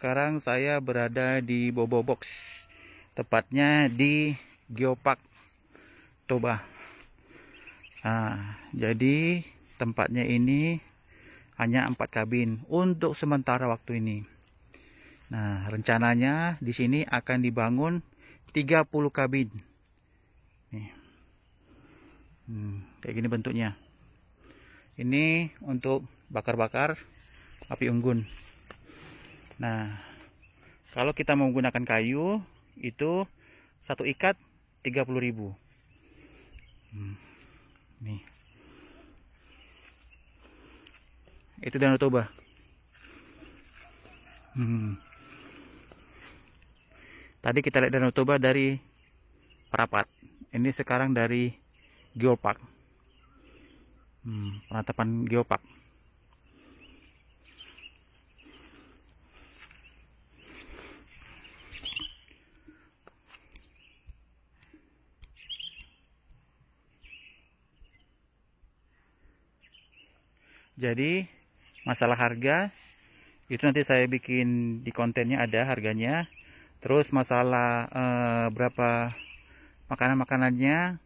sekarang saya berada di Bobo Box, tepatnya di Geopark Toba. Nah, jadi tempatnya ini hanya 4 kabin untuk sementara waktu ini. Nah, rencananya di sini akan dibangun 30 kabin. Nih. Kayak gini bentuknya. Ini untuk bakar-bakar api unggun. Nah, kalau kita menggunakan kayu itu satu ikat 30.000. Nih. Itu Danau Toba. Tadi kita lihat Danau Toba dari Parapat. Ini sekarang dari Geopark. Penatapan Geopark. Jadi masalah harga itu nanti saya bikin di kontennya, ada harganya. Terus masalah berapa makanan-makanannya,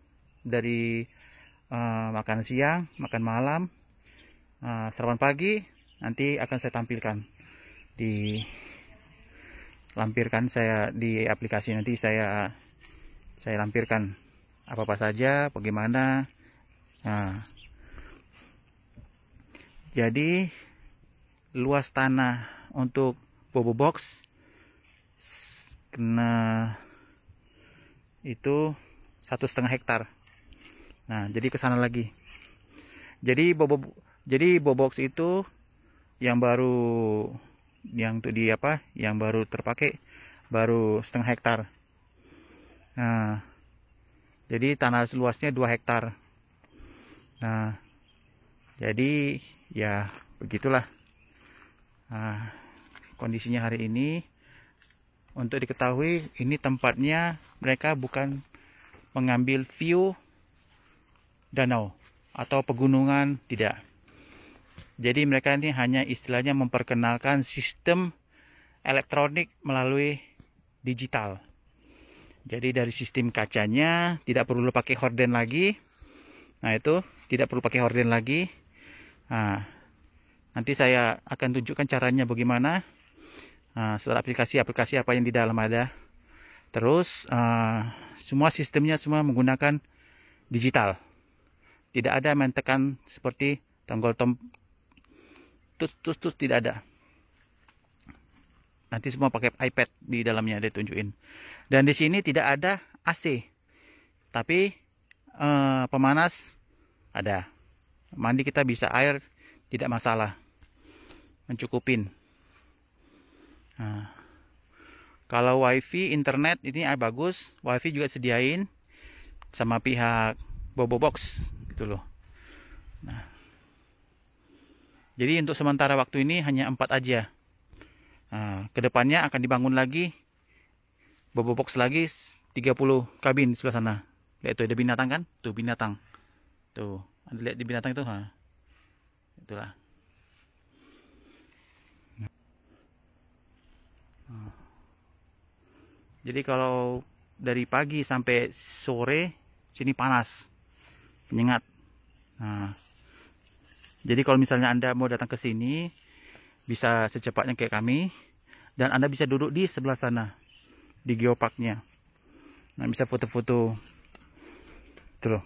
dari makan siang, makan malam, sarapan pagi, nanti akan saya tampilkan lampirkan saya di aplikasi. Nanti saya lampirkan apa saja, bagaimana. Jadi luas tanah untuk Bobo Box kena itu 1,5 hektar. Nah, jadi ke sana lagi. Jadi Bobo Box itu yang baru, yang untuk di apa? Yang baru terpakai baru 1,5 hektar. Nah, jadi tanah luasnya 2 hektar. Nah, jadi ya begitulah kondisinya hari ini. Untuk diketahui, ini tempatnya mereka bukan mengambil view danau atau pegunungan, tidak. Jadi mereka ini hanya istilahnya memperkenalkan sistem elektronik melalui digital. Jadi dari sistem kacanya tidak perlu pakai horden lagi. Nah, itu tidak perlu pakai horden lagi. Nah, nanti saya akan tunjukkan caranya bagaimana. Setelah aplikasi apa yang di dalam ada. Terus semua sistemnya semua menggunakan digital. Tidak ada main tekan seperti tombol tus tidak ada. Nanti semua pakai iPad di dalamnya, ada tunjukin. Dan di sini tidak ada AC, tapi pemanas ada. Mandi kita bisa air, tidak masalah, mencukupin. Kalau wifi internet ini bagus, wifi juga sediain sama pihak Bobo Box gitu loh. Nah, jadi untuk sementara waktu ini hanya 4 aja. Kedepannya akan dibangun lagi Bobo Box lagi 30 kabin di sebelah sana. Lihat tuh, ada binatang kan? Tuh binatang. Tuh, Anda lihat di binatang itu, itulah. Jadi kalau dari pagi sampai sore sini panas, menyengat. Jadi kalau misalnya Anda mau datang ke sini, bisa secepatnya kayak kami, dan Anda bisa duduk di sebelah sana di geoparknya. Nah, bisa foto-foto terus.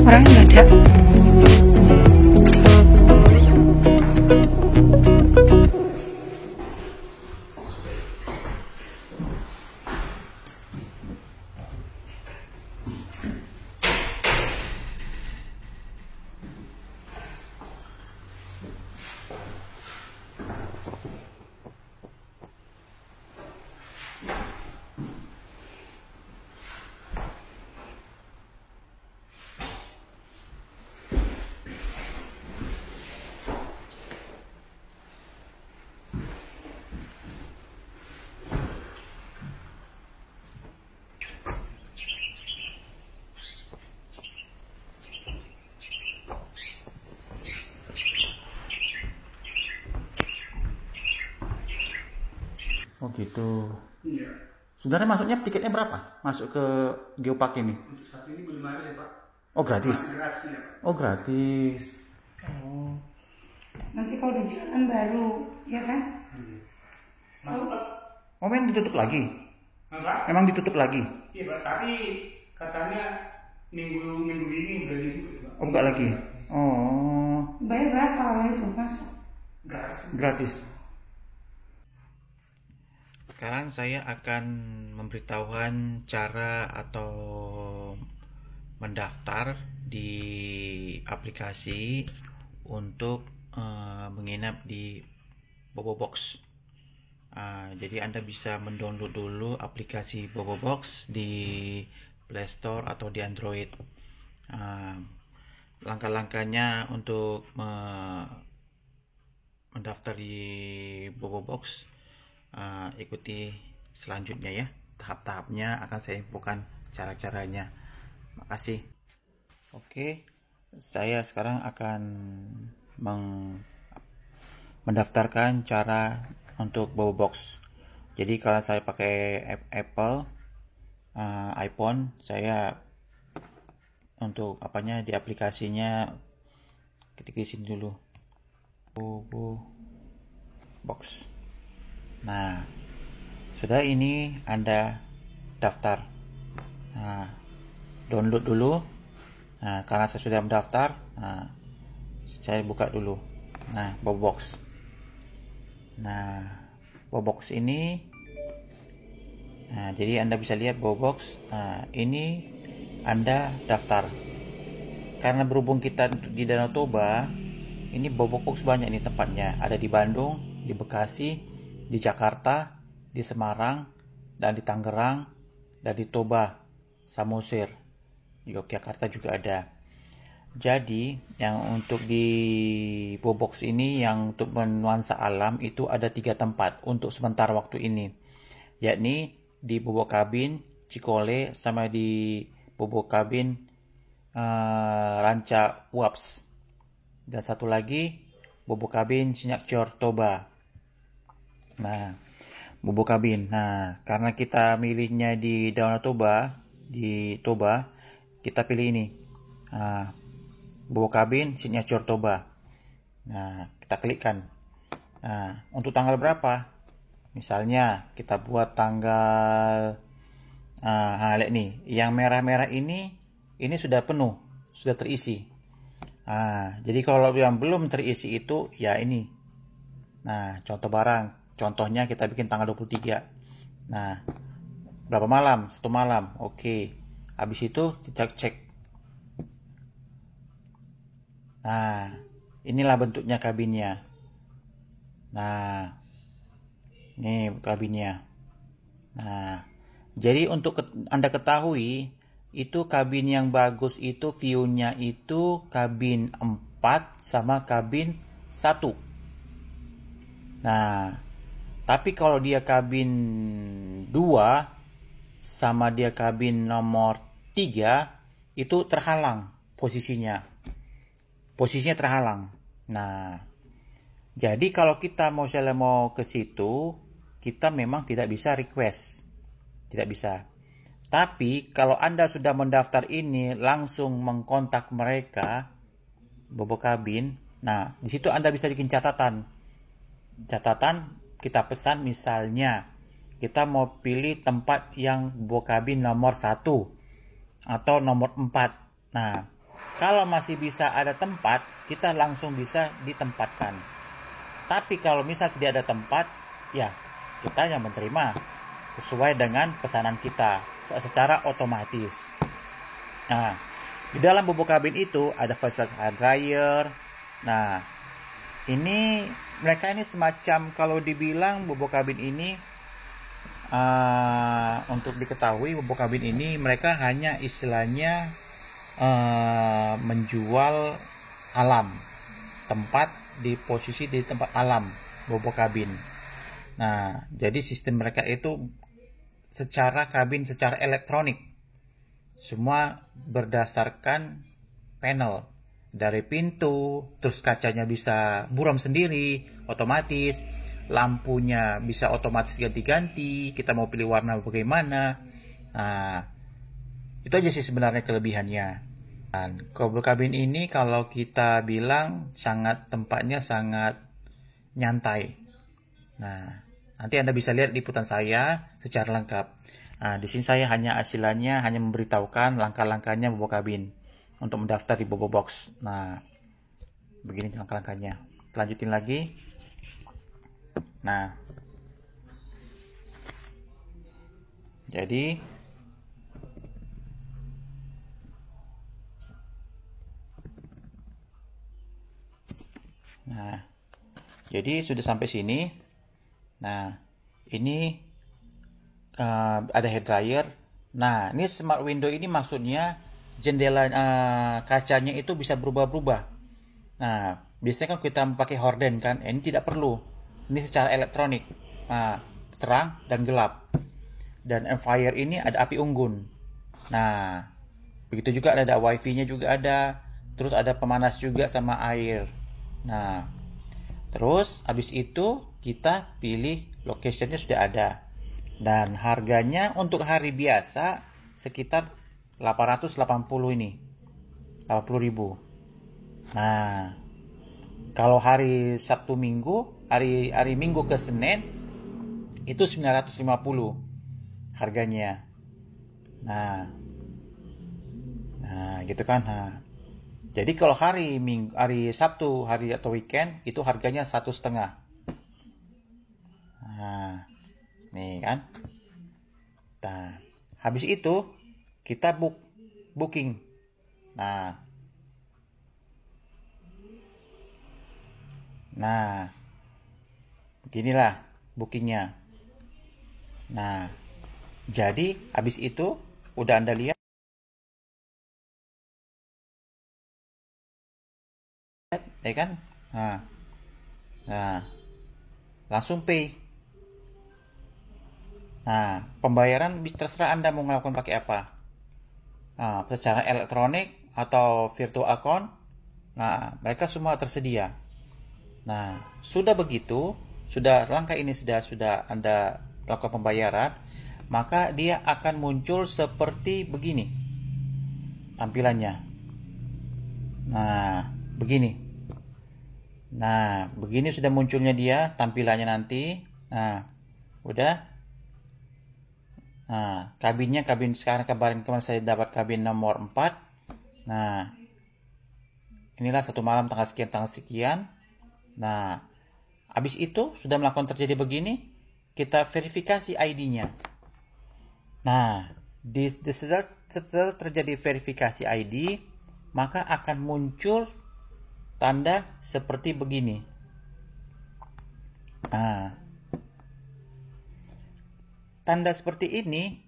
orangnya nggak ada. Oh gitu. Iya. Sebenarnya masuknya tiketnya berapa? Masuk ke Geopark ini? Untuk satu ini belum ada ya Pak. Oh gratis. Masih gratis ya Pak. Oh gratis. Oh. Nanti kalau di jalan baru, ya kan? Masuk Pak. Oh memang ditutup lagi? Apa? Memang ditutup lagi? Iya Pak, tapi katanya minggu ini udah dibuka Pak. Oh buka lagi? Oh Bayar berapa kalau itu masuk? Gratis. gratis. Sekarang saya akan memberitahukan cara atau mendaftar di aplikasi untuk menginap di Bobobox. Jadi Anda bisa mendownload dulu aplikasi Bobobox di Play Store atau di Android. Langkah-langkahnya untuk mendaftar di Bobobox, ikuti selanjutnya ya. Tahap-tahapnya akan saya infokan cara-caranya. Makasih. Oke, saya sekarang akan mendaftarkan cara untuk Bobobox. Jadi kalau saya pakai Apple, iPhone, saya untuk apanya di aplikasinya ketik di sini dulu. Bobobox. Nah, sudah ini Anda daftar. Nah, download dulu. Nah, karena saya sudah mendaftar, saya buka dulu. Nah, Bobobox. Nah, Bobobox ini, jadi Anda bisa lihat Bobobox. Nah, ini Anda daftar. Karena berhubung kita di Danau Toba, ini Bobobox banyak nih tempatnya. Ada di Bandung, di Bekasi, di Jakarta, di Semarang, dan di Tangerang, dan di Toba, Samosir, Yogyakarta juga ada. Jadi yang untuk di Bobobox ini, yang untuk bernuansa alam itu ada 3 tempat untuk sementara waktu ini, yakni di Bobokabin, Cikole, sama di Bobokabin Ranca Uaps, dan satu lagi Bobokabin Sinyakcor Toba. Nah, Bobokabin. Nah, karena kita milihnya di Danau Toba, kita pilih ini. Bobokabin Signature Toba. Nah, kita klikkan. Nah, untuk tanggal berapa? Misalnya kita buat tanggal lihat nih, yang merah-merah ini sudah penuh, sudah terisi. Jadi kalau yang belum terisi itu ya ini. Nah, contoh barang. Contohnya kita bikin tanggal 23. Nah, berapa malam? 1 malam. Oke. Habis itu kita cek. Nah, inilah bentuknya kabinnya. Nah, ini kabinnya. Nah, jadi untuk Anda ketahui, itu kabin yang bagus itu view-nya itu kabin 4 sama kabin 1. Nah, tapi kalau dia kabin 2 sama dia kabin nomor 3 itu terhalang posisinya. Posisinya terhalang. Nah, jadi kalau kita mau ke situ, kita memang tidak bisa request. Tidak bisa. Tapi kalau Anda sudah mendaftar ini, langsung mengkontak mereka, Bobokabin. Nah, di situ Anda bisa bikin catatan. Catatan kita pesan, misalnya kita mau pilih tempat yang Bobokabin nomor 1 atau nomor 4. Nah, Kalau masih bisa ada tempat, kita langsung bisa ditempatkan. Tapi kalau misal tidak ada tempat, ya kita yang menerima sesuai dengan pesanan kita secara otomatis. Nah, di dalam bubuk kabin itu ada fasilitas air dryer. Nah, ini mereka ini semacam, kalau dibilang bubuk kabin ini, untuk diketahui bubuk kabin ini mereka hanya istilahnya menjual alam, tempat di posisi di tempat alam bubuk kabin. Nah, jadi sistem mereka itu secara kabin, secara elektronik, semua berdasarkan panel. Dari pintu, terus kacanya bisa buram sendiri, otomatis. Lampunya bisa otomatis ganti-ganti, kita mau pilih warna bagaimana. Nah, itu aja sih sebenarnya kelebihannya. Dan bubuk kabin ini kalau kita bilang tempatnya sangat nyantai. Nah, nanti Anda bisa lihat liputan saya secara lengkap. Nah, di sini saya hanya memberitahukan langkah-langkahnya bubuk kabin untuk mendaftar di Bobo Box. Nah, begini langkah-langkahnya. Lanjutin lagi. Nah, jadi sudah sampai sini. Nah, ini ada head dryer. Nah, ini smart window ini maksudnya jendela kacanya itu bisa berubah-ubah. Nah, biasanya kan kita pakai horden kan, ini tidak perlu. Ini secara elektronik, terang dan gelap. Dan amplifier ini ada api unggun. Nah, begitu juga ada wifi-nya juga ada. Terus ada pemanas juga sama air. Nah, terus habis itu kita pilih location-nya sudah ada. Dan harganya untuk hari biasa sekitar 880 ini. 80.000. Nah, kalau hari Sabtu Minggu, hari Minggu ke Senin itu 950 harganya. Nah, gitu kan. Nah, jadi kalau hari Sabtu, hari atau weekend itu harganya 1,5. Nah, nih kan. Nah, habis itu kita booking. Nah, beginilah bookingnya. Nah, jadi habis itu udah Anda lihat, ya kan? Nah, langsung pay. Nah, pembayaran terserah Anda mau melakukan pakai apa. Nah, secara elektronik atau virtual account. Nah, mereka semua tersedia. Nah, sudah begitu, langkah ini sudah Anda lakukan pembayaran, maka dia akan muncul seperti begini tampilannya. Nah, begini. Nah, begini sudah munculnya dia tampilannya nanti. Nah, udah. Nah, kabin sekarang kemarin saya dapat kabin nomor 4. Nah, inilah satu malam tanggal sekian. Nah, habis itu sudah melakukan terjadi begini, kita verifikasi ID-nya. Nah, setelah terjadi verifikasi ID, maka akan muncul tanda seperti begini. Nah, tanda seperti ini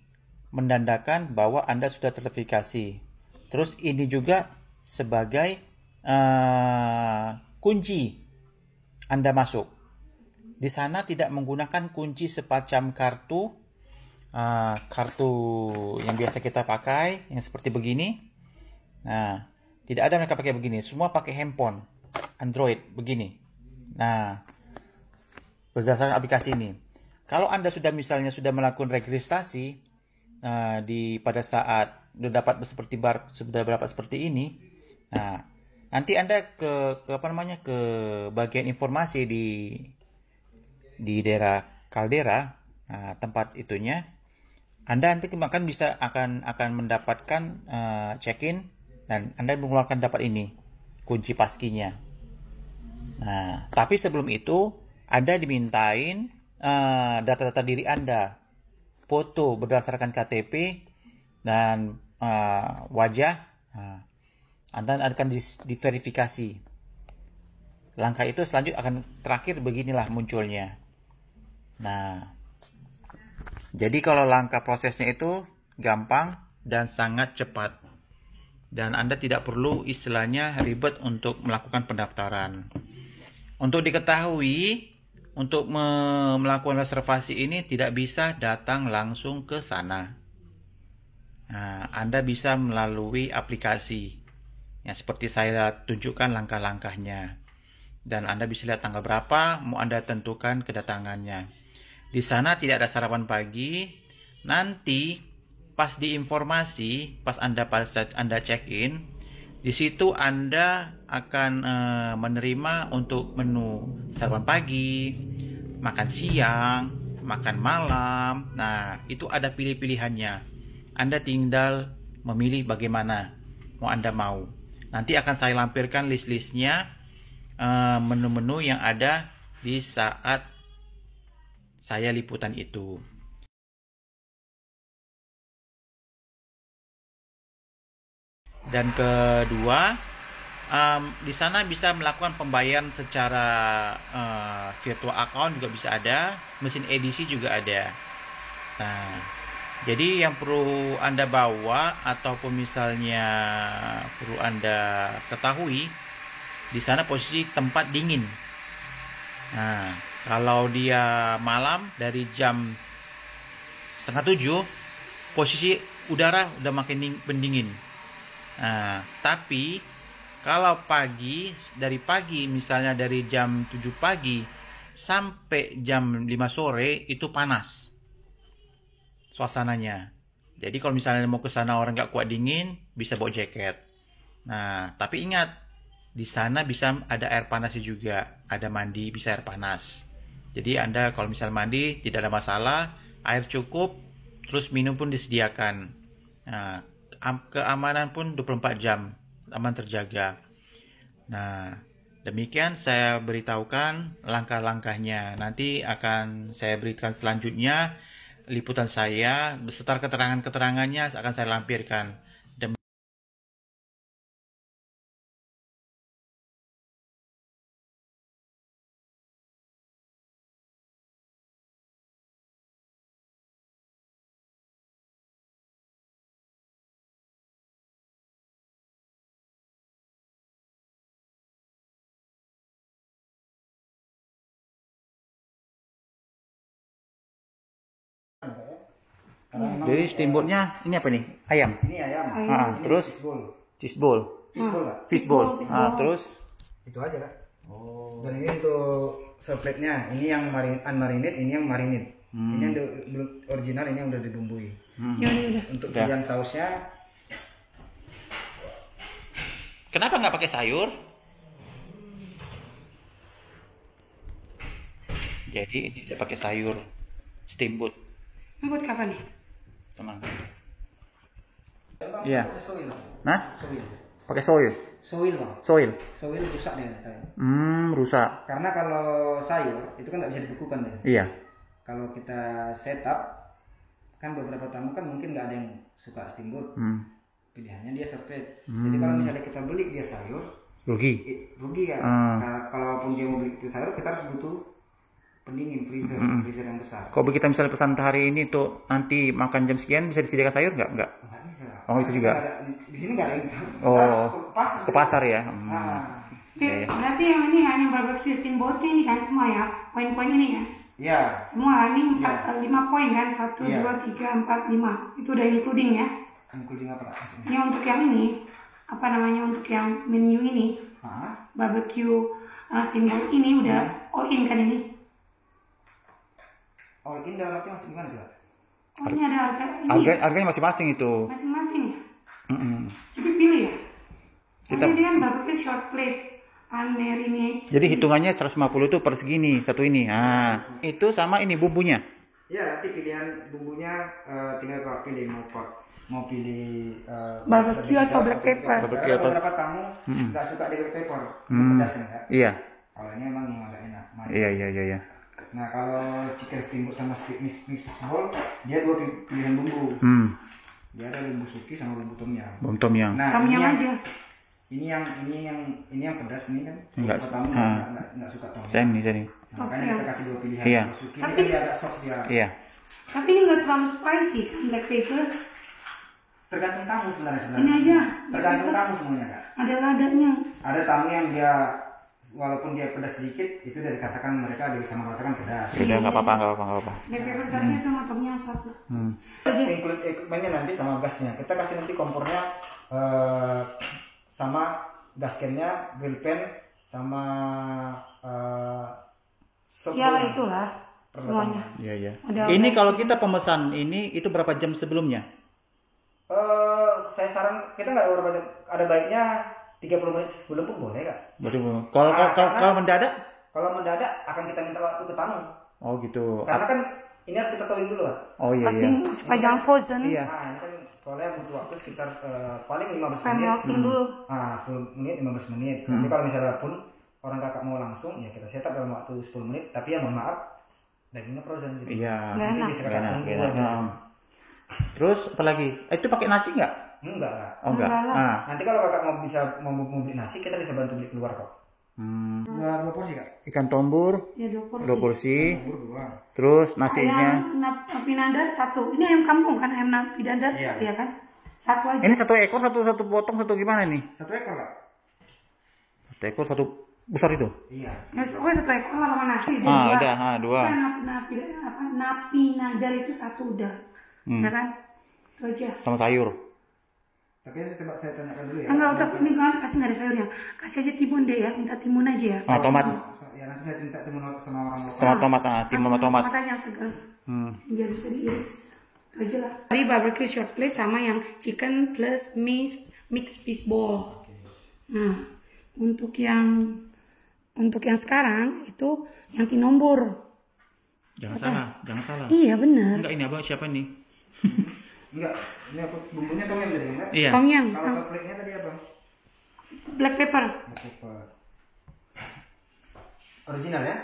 menandakan bahwa Anda sudah terverifikasi. Terus ini juga sebagai kunci Anda masuk. Di sana tidak menggunakan kunci semacam kartu yang biasa kita pakai, yang seperti begini. Nah, tidak ada mereka pakai begini. Semua pakai handphone Android begini. Nah, berdasarkan aplikasi ini. Kalau Anda sudah melakukan registrasi pada saat sudah dapat seperti ini. Nah, nanti Anda ke bagian informasi di daerah Caldera, tempat itunya. Anda nanti akan mendapatkan check-in Dan Anda mengeluarkan dapat ini, kunci paskinya. Nah, tapi sebelum itu Anda dimintain data-data diri Anda, foto berdasarkan KTP dan wajah. Nah, Anda akan diverifikasi. Langkah itu selanjutnya akan terakhir beginilah munculnya. Nah, jadi kalau langkah prosesnya itu gampang dan sangat cepat. Dan Anda tidak perlu istilahnya ribet untuk melakukan pendaftaran. Untuk diketahui, untuk melakukan reservasi ini tidak bisa datang langsung ke sana. Nah, Anda bisa melalui aplikasi. Ya, seperti saya tunjukkan langkah-langkahnya. Dan Anda bisa lihat tanggal berapa mau Anda tentukan kedatangannya. Di sana tidak ada sarapan pagi. Nanti pas di informasi, pas Anda check-in, di situ Anda akan menerima untuk menu sarapan pagi, makan siang, makan malam. Nah, itu ada pilih-pilihannya. Anda tinggal memilih bagaimana mau Anda mau. Nanti akan saya lampirkan list-listnya, menu-menu yang ada di saat saya liputan itu. Dan kedua, di sana bisa melakukan pembayaran secara virtual account juga bisa ada, mesin edisi juga ada. Nah, jadi yang perlu Anda bawa ataupun misalnya perlu Anda ketahui, di sana posisi tempat dingin. Nah, kalau dia malam dari jam 6:30, posisi udara udah makin pendingin. Nah, tapi kalau pagi, dari pagi misalnya dari jam 7 pagi sampai jam 5 sore itu panas suasananya. Jadi kalau misalnya mau ke sana orang nggak kuat dingin, bisa bawa jaket. Nah, tapi ingat, di sana bisa ada air panasnya juga, ada mandi, bisa air panas. Jadi Anda kalau misalnya mandi tidak ada masalah, air cukup, terus minum pun disediakan. Nah, keamanan pun 24 jam aman terjaga. Nah, demikian saya beritahukan langkah-langkahnya. Nanti akan saya berikan selanjutnya liputan saya beserta keterangan-keterangannya akan saya lampirkan. Jadi steamboatnya ini apa nih? Ayam. Ini ayam. Ah, terus Fishball. fishball. Fishball Kak? Fishball. Ah, terus Itu aja Kak. Oh. Dan ini untuk serpletnya, ini yang unmarinate, ini yang marinate. Ini yang original, ini yang udah dibumbui. Yaudah. Untuk pilihan sausnya, kenapa nggak pakai sayur? Jadi ini tidak pakai sayur steamboat. Ini buat kapan nih? Tenang. Iya. pakai soil. Nah, Soil. pakai soil. Soil Bang. Soil. Soil rusak nih kayak. Rusak. Karena kalau sayur itu kan nggak bisa dibekukan deh. Iya. Kalau kita setup, kan beberapa tamu kan mungkin nggak ada yang suka steamboat. Pilihannya dia serpet. Jadi kalau misalnya kita beli dia sayur, Rugi. rugi kan. Kalaupun dia mau beli sayur, kita harus butuh pendingin, freezer yang besar. Kalau kita misalnya pesan hari ini tuh nanti makan jam sekian bisa disediakan sayur nggak? Nggak. Nggak bisa. Oh, bisa juga. Di sini nggak ada yang. Oh, Ke ke pasar ya. Oke, berarti yang ini hanya barbecue steamboat ini kan semua ya? Poin-poin ini ya? Ya. Semua ini 5 poin kan? 1, 2, 3, 4, 5. Itu udah including ya? Including apa? Ini untuk yang ini, apa namanya, untuk yang menu ini, barbecue steamboat ini udah all in kan ini? All in dalam arti masih gimana juga? Oh, ini ada harga ini ya? Harganya masing-masing itu. Masing-masing ya? Jadi pilih ya? Ini kan barbecue short plate, unmarinate. Jadi hitungannya 150 itu per segini, satu ini. Nah, itu sama ini bumbunya. Ya, nanti pilihan bumbunya tinggal kalau pilih mau pilih Barbecue atau black pepper. Barbecue atau- beberapa tamu nggak suka di black pepper, pedas kan Kak? Iya. Kalau ini emang yang agak enak. manis. Iya. Nah kalau chicken steamboat sama steak mix fishball dia dua pilihan bumbu. Dia ada bumbu suki sama bumbu tom yum. Bumbu tom yum. Nah Tom yum aja. ini yang pedas nih kan. Enggak. Tamu nggak suka tom yum. Saya nih. Nah, makanya kita kasih dua pilihan. Iya. Kalau suki ini kan dia agak soft dia. Iya. Tapi ini nggak terlalu spicy kan black pepper. Tergantung tamu sebenarnya. Ini aja. Tergantung tamu semuanya Kak. Ada ladanya. Ada tamu yang dia walaupun dia pedas sedikit itu dia dikatakan mereka disamaratakan pedas. Udah nggak apa-apa. Black pepper tadi itu sama tomnya satu. Include equipmentnya nanti sama gasnya. Kita kasih nanti kompornya sama gas can-nya, grill pan sama sop Ya goreng. itulah semuanya. Iya. Ada- Ini kalau kita pemesan ini itu berapa jam sebelumnya? Saya saran kita nggak berapa jam. Ada baiknya 30 menit sebelum pun boleh Kak. Kalau mendadak? Kalau mendadak akan kita minta waktu ke tamu. Oh gitu. Karena kan ini harus kita tolong dulu Kak. Oh iya. Pasti supaya jangan frozen. Iya. Nah ini kan soalnya butuh waktu sekitar paling 15 Supaya menit. melting dulu. Nah 10 menit 15 menit. Nanti kalau misalnya pun orang kakak mau langsung ya kita setup dalam waktu 10 menit. Tapi ya mohon maaf dagingnya frozen gitu. Iya. Nggak enak. Bisa Gak kakak enak, tunggu gak enak. aja. Terus apa lagi? Itu pakai nasi nggak? Enggak lah. Oh enggak. Enggak lah. Ah. Nanti kalau kakak mau beli nasi kita bisa bantu beli keluar kok. Dua porsi Kak. Ikan tombur Ya 2 porsi. 2 porsi. Dua. Terus nasinya. Ayam napi nandar satu. Ini ayam kampung kan ayam napi nandar, Iya. iya kan? Satu aja. Ini 1 ekor, satu potong, satu gimana nih? 1 ekor Kak. 1 ekor, 1 besar itu. Iya. Nah, pokoknya 1 ekor lah sama nasi. Dia Ah, dua. udah, 2. Kan napi nandar itu satu udah, ya kan? Itu aja. Sama sayur. Tapi ini coba saya tanyakan dulu ya. Enggak udah ini kan kasih nggak ada sayurnya. Kasih aja timun deh ya, minta timun aja ya. Ah, tomat. Ya nanti saya minta timun sama orang lokal. Sama tomat, timun sama tomat. Tomat aja yang segar. Hmm. Biar bisa diiris. Itu aja lah. Tadi barbecue short plate sama yang chicken plus mix fish ball. Nah, untuk yang sekarang itu yang tinombur. Jangan salah. Iya benar. Enggak, ini abang siapa nih? Enggak. Ini aku bumbunya tom yum tadi enggak? Iya. Tom yum Kalau sama hot plate-nya tadi apa? black pepper. Black pepper. Original ya?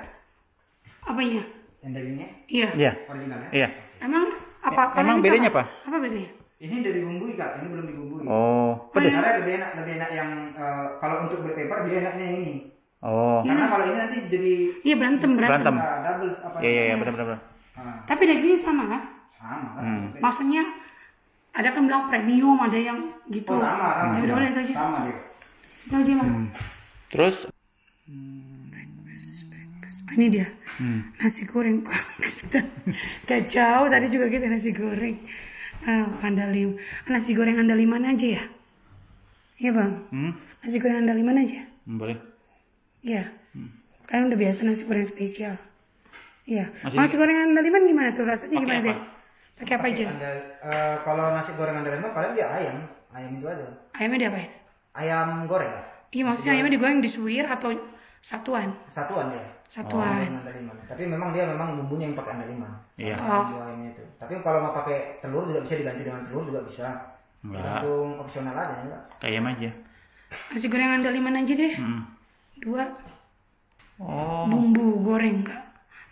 Apanya? Yang dagingnya Iya. Iya. original ya? Iya. Emang apa? Emang itu bedanya apa? Apa bedanya? Ini dari bumbui Kak, ini belum dibumbui. Oh, pedes. Karena lebih enak yang kalau untuk black pepper dia enaknya yang ini. Oh. Karena kalau ini nanti jadi Iya berantem. Berantem. double apa? Iya, benar. Nah, Tapi dagingnya sama kan? sama kan? Maksudnya ada kan bilang premium, ada yang gitu. Oh sama. Ya udah itu aja. Sama dia. Itu aja lah. Terus Ini dia nasi goreng kita. Kacau tadi juga kita nasi goreng. Andaliman. Nasi goreng andaliman aja ya. Iya bang. Nasi goreng andaliman aja. boleh. Iya. Kan udah biasa nasi goreng spesial. Iya. Nasi goreng andaliman gimana tuh rasanya gimana deh? Pakai apa aja? Kalau nasi goreng andaliman paling dia ayam itu aja. Ayamnya diapain? Ayam goreng. Iya maksudnya ayamnya digoreng disuir atau satuan? Satuan dia. Satuan. Andaliman. Tapi memang dia bumbunya yang pakai andaliman. Iya. Ayamnya itu. Tapi kalau mau pakai telur juga bisa diganti dengan telur juga bisa. Enggak. Tergantung opsional aja enggak. Kayak aja. Nasi goreng andaliman aja deh. 2 Oh. bumbu goreng enggak?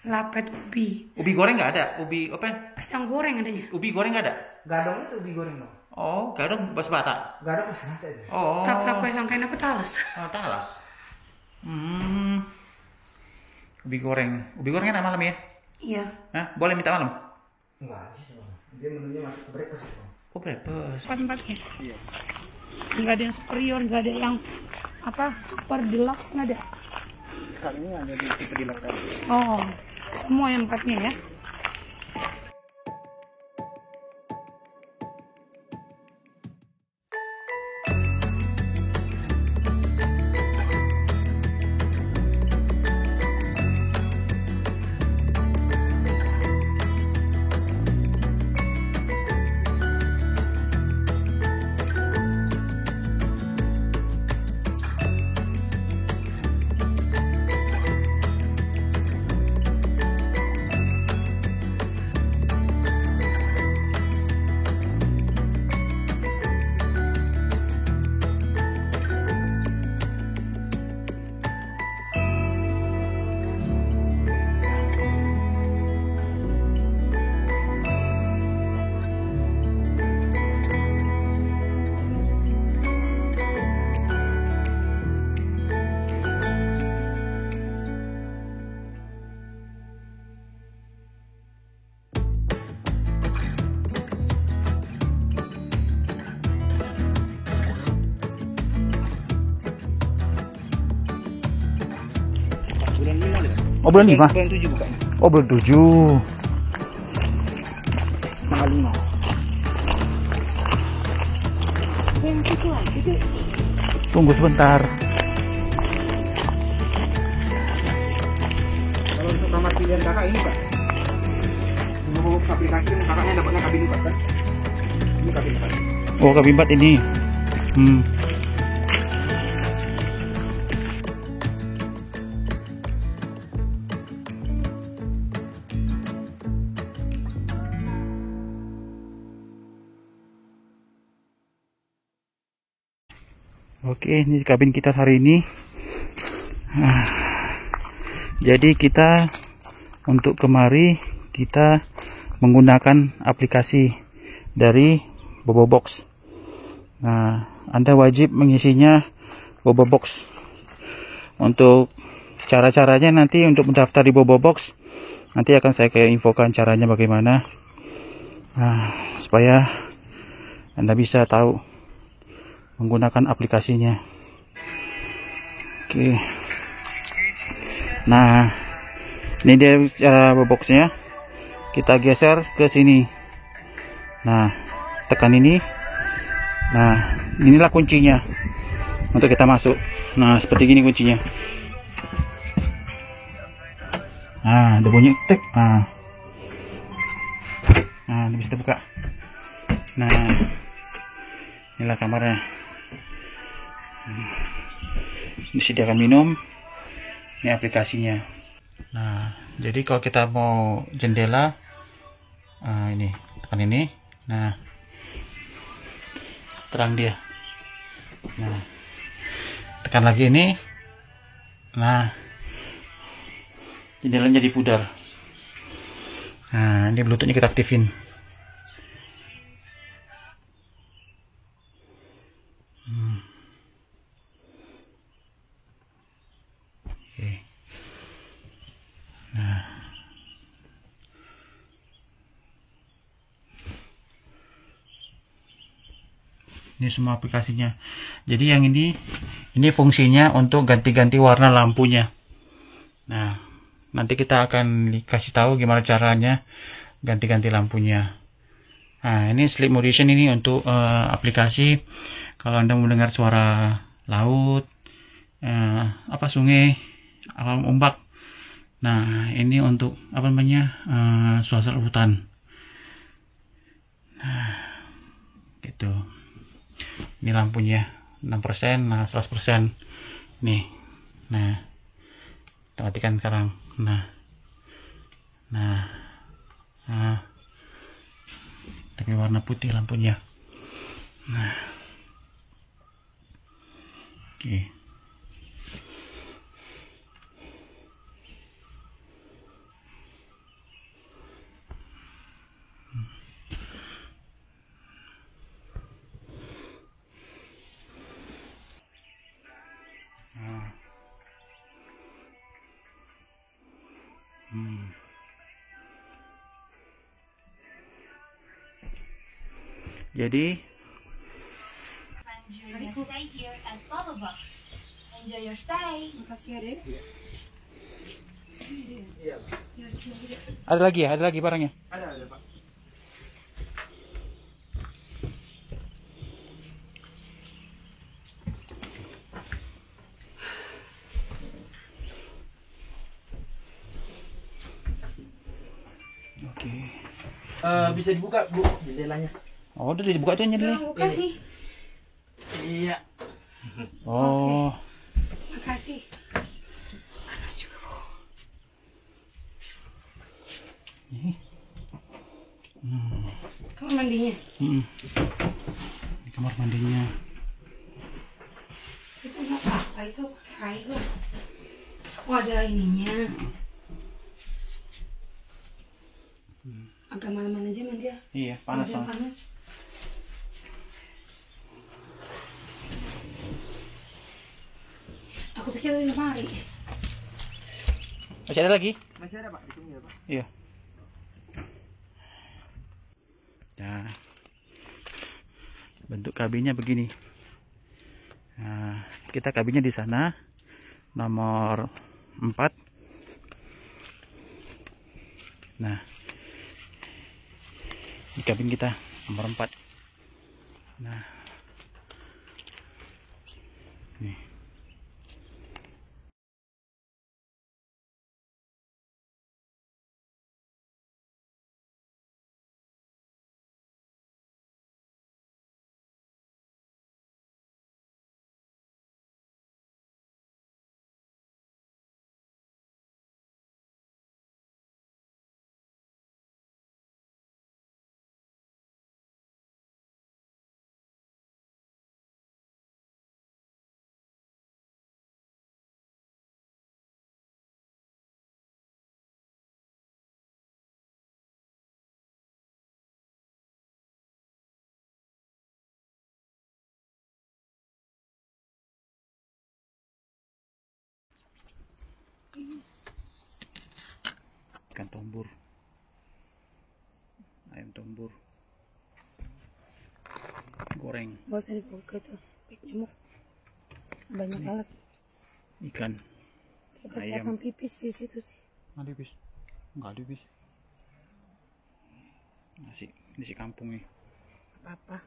Lapet ubi. Ubi goreng nggak ada? Ubi apa? Pisang goreng adanya. Ubi goreng nggak ada? Gadong itu ubi goreng dong. Oh, nggak ada bas bata. Gadong bisa ada aja. Oh. Kakak kue sangkain apa talas? Oh, talas. Ubi goreng. Ubi goreng enak malam ya? Iya. Hah? Boleh minta malam? Enggak ada sih. Bang. Dia menunya masuk ke breakfast itu. Oh, breakfast. 4-4 ya? Iya. Enggak ada yang superior, enggak ada yang apa? Super deluxe enggak ada. Saat ini ada di tipe di Laksa. Oh. Semua yang 4-nya ya. Oh, bulan 5. Bulan 7 bukanya. Oh, bulan 7. Tanggal 5. Tunggu sebentar. Kalau untuk kamar pilihan kakak ini Pak, mau aplikasi ini kakaknya dapatnya kabin 4 kan? Ini kabin 4. Oh, kabin 4 ini. Oke, ini kabin kita hari ini. Jadi kita untuk kemari kita menggunakan aplikasi dari Bobobox. Nah, Anda wajib mengisinya Bobobox. Untuk cara-caranya nanti untuk mendaftar di Bobobox nanti akan saya infokan caranya bagaimana. Nah, supaya Anda bisa tahu menggunakan aplikasinya. Oke. Nah, ini dia cara Boboxnya. Kita geser ke sini. Nah, tekan ini. Nah, inilah kuncinya untuk kita masuk. Nah, seperti gini kuncinya. Nah, ada bunyi tek. Nah, ini bisa dibuka. Nah, inilah kamarnya. Disediakan minum. Ini aplikasinya. Nah, jadi kalau kita mau jendela, ini tekan ini. Nah, terang dia. Nah, tekan lagi ini. Nah, jendelanya jadi pudar. Nah, ini bluetoothnya kita aktifin. Nah, ini semua aplikasinya. Jadi yang ini fungsinya untuk ganti-ganti warna lampunya. Nah, nanti kita akan dikasih tahu gimana caranya ganti-ganti lampunya. Nah, ini sleep motion ini untuk aplikasi kalau Anda mendengar suara laut, sungai, ombak. Nah, ini untuk suasana hutan. Nah, gitu. Ini lampunya 6%, nah 100%. Nih. Nah, kita matikan sekarang. Nah. Tapi warna putih lampunya. Nah. Oke. Jadi During your stay here at Bobobox. Enjoy your stay. ada lagi barangnya. Ada Pak. Oke. Bisa dibuka Bu jendelanya. Oh, udah dibuka tuh jendelanya. Bukan nih. Iya. Oh. Makasih. Panas juga. Ini. Kamar mandinya. Di kamar mandinya. Itu nggak apa-apa itu air. Oh, ada ininya. Agak malam-malam aja mandi ya. Iya, panas. Ada yang panas. Aku pikir di lemari. Masih ada lagi? Masih ada Pak di sini ya Pak. Iya. Nah, bentuk kabinnya begini. Nah, kita kabinnya di sana nomor 4. Nah, di kabin kita nomor 4. Nah, nih. Ikan tombur, ayam tombur, goreng, Gak usah dibuka tuh, nyamuk banyak banget. ikan, Kita ayam. siapkan pipis di situ sih. Ada bis, nggak ada bis. Nasi kampung nih. Apa?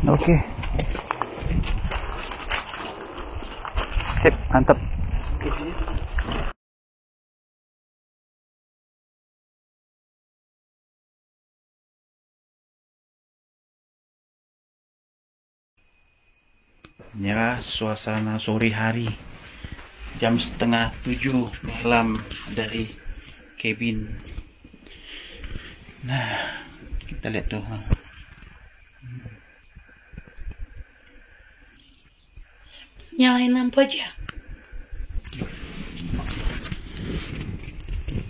Oke. Sip, mantap. Inilah suasana sore hari. Jam 6:30 malam dari cabin. Nah, kita lihat tuh. Nyalain lampu aja.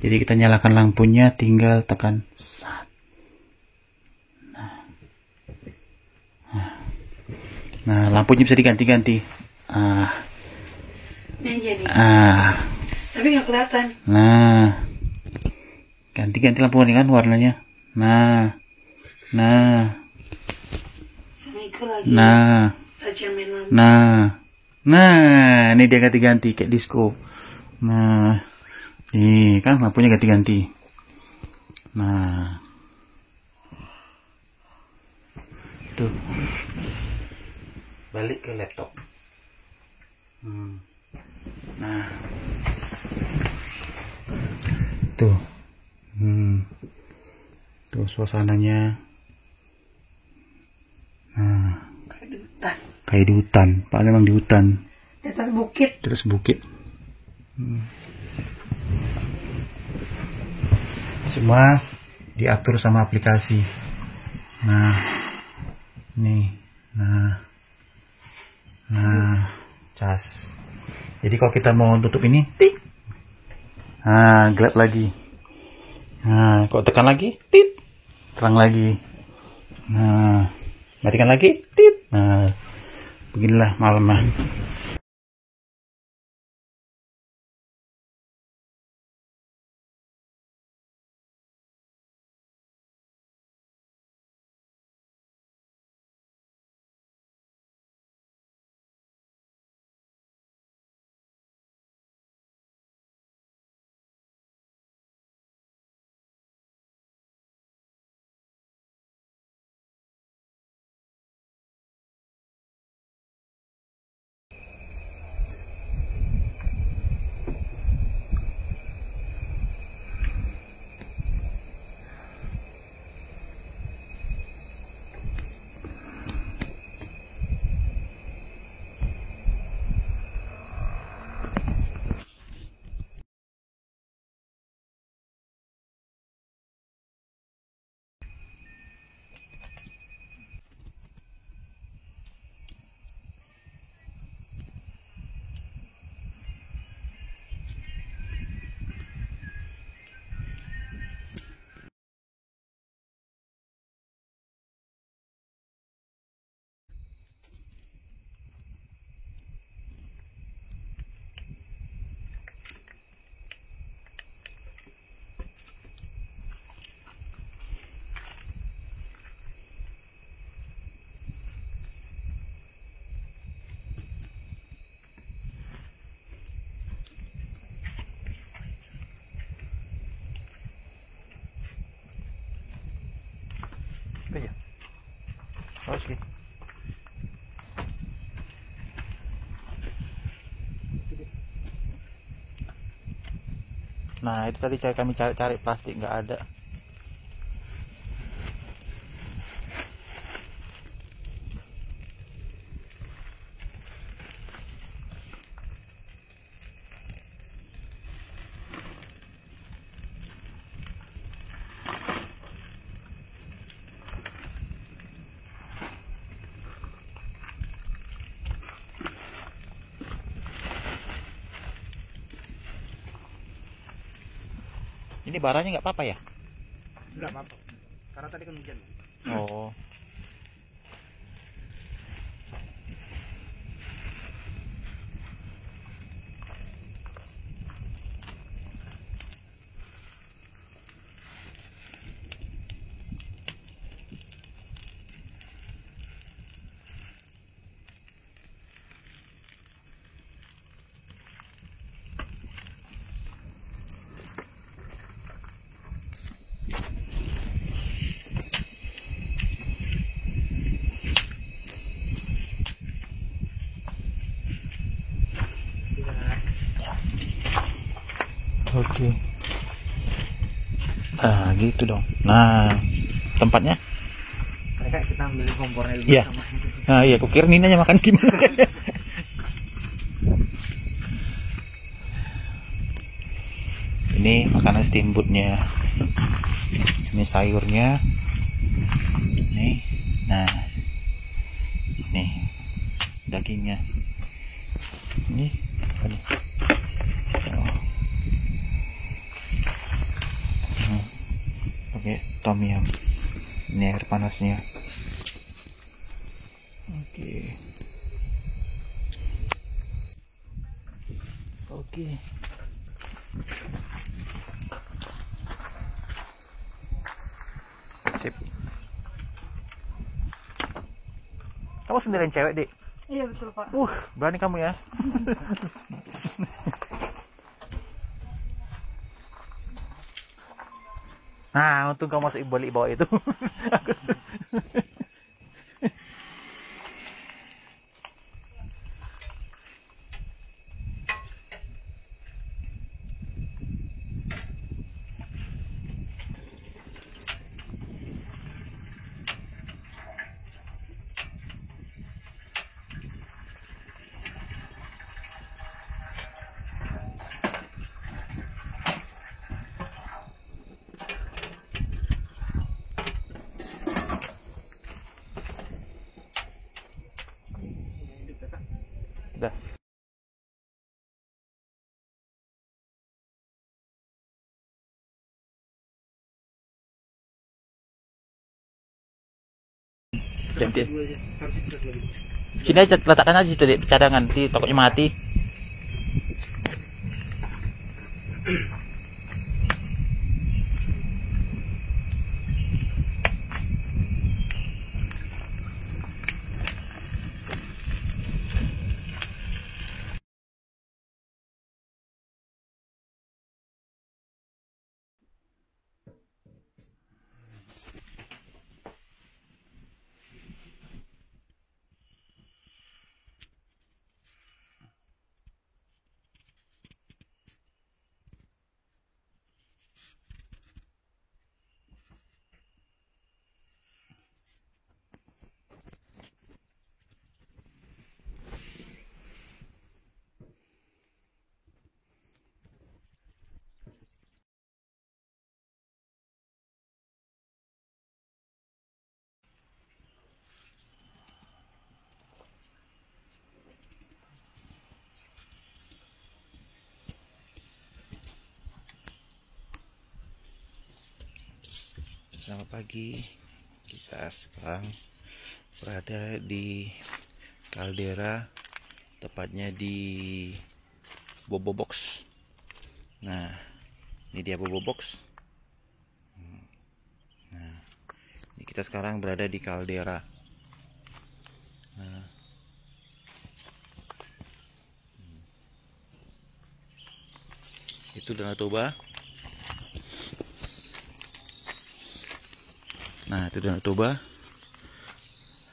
Jadi kita nyalakan lampunya, tinggal tekan start. Nah, lampunya bisa diganti-ganti. Ini jadi. Tapi nggak kelihatan. Nah, ganti-ganti lampu ini kan warnanya. Nah, Sama ikut lagi. nah. Tajamin lampu. Nah, ini dia ganti-ganti kayak disco. Nah, nih kan lampunya ganti-ganti. Nah, tuh, balik ke laptop. Nah, tuh, tuh suasananya. Nah, kayak di hutan, Pak, memang di hutan. Di atas bukit. Terus bukit. Semua diatur sama aplikasi. Nah, nih, nah, cas. Jadi kalau kita mau tutup ini, tik. Nah, gelap lagi. Nah, kalau tekan lagi, tit, terang lagi. Nah, matikan lagi, tit. Nah, beginilah malamnya. Oke. Nah itu tadi kami cari plastik nggak ada. Ini baranya nggak apa-apa ya? Enggak apa-apa. Karena tadi kan hujan. Oh. Oke. Ah, gitu dong. Nah, tempatnya? Mereka kita ambil kompornya dulu Iya. sama. Nah, iya, kukira Nina aja makan gimana. Ini makanan steamboatnya. Ini sayurnya. Nih, nah, nih dagingnya. Ini apa nih? Oh. Oke, tom yum. Ini air panasnya. Oke. Oke. Sip. Kamu sendirian cewek, Dik? Iya betul Pak. Berani kamu ya. Nah, untung kamu masuk balik bawah itu. Dah. Ganti. Sini aja letakkan aja situ, Dik, cadangan di takutnya mati. Selamat pagi. Kita sekarang berada di kaldera, tepatnya di Bobo Box. Nah, ini dia Bobo Box. Nah, ini kita sekarang berada di kaldera. Nah, itu Danau Toba. Nah, itu Danau Toba.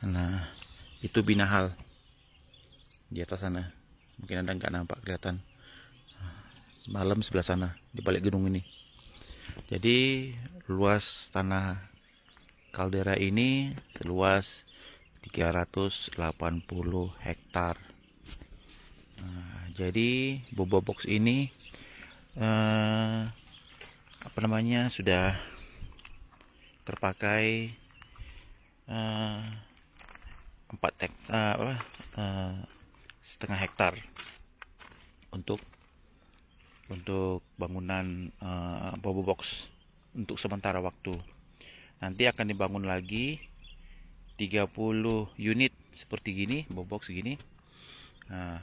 Nah, itu Binahal di atas sana. Mungkin Anda nggak nampak kelihatan. Malam sebelah sana di balik gedung ini. Jadi luas tanah kaldera ini seluas 380 hektar. Nah, jadi Bobo Box ini sudah terpakai 4,5 hektar untuk bangunan Bobo Box untuk sementara waktu. Nanti akan dibangun lagi 30 unit seperti gini, Bobo Box gini. Nah,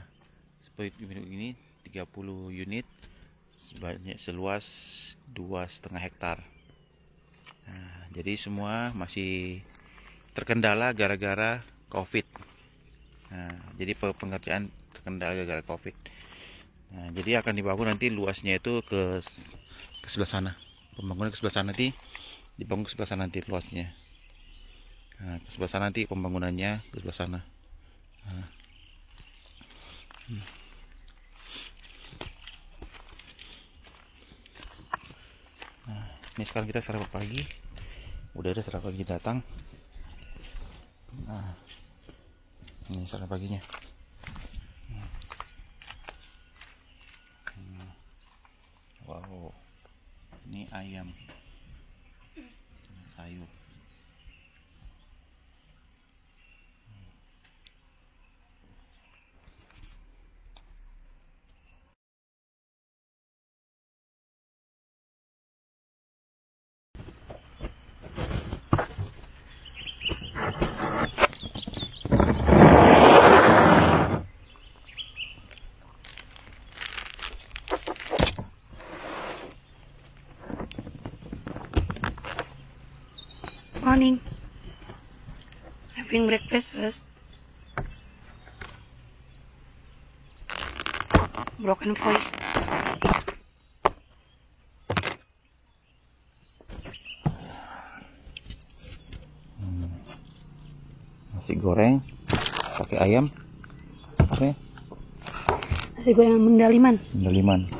seperti ini 30 unit seluas 2,5 hektar. Nah, jadi semua masih terkendala gara-gara COVID. Nah, jadi pengerjaan terkendala gara-gara COVID. Nah, jadi akan dibangun nanti luasnya itu ke sebelah sana. Pembangunan ke sebelah sana nanti dibangun ke sebelah sana nanti luasnya. Nah, ke sebelah sana nanti pembangunannya ke sebelah sana. Nah. Nah, ini sekarang kita sarapan pagi. Udah ada sarapan pagi datang. Nah, ini sarapan paginya. Wow, ini ayam, sayur. Morning. Having breakfast first. Broken voice. Nasi goreng pakai ayam. Apa ya? Nasi goreng Mendaliman. Mendaliman.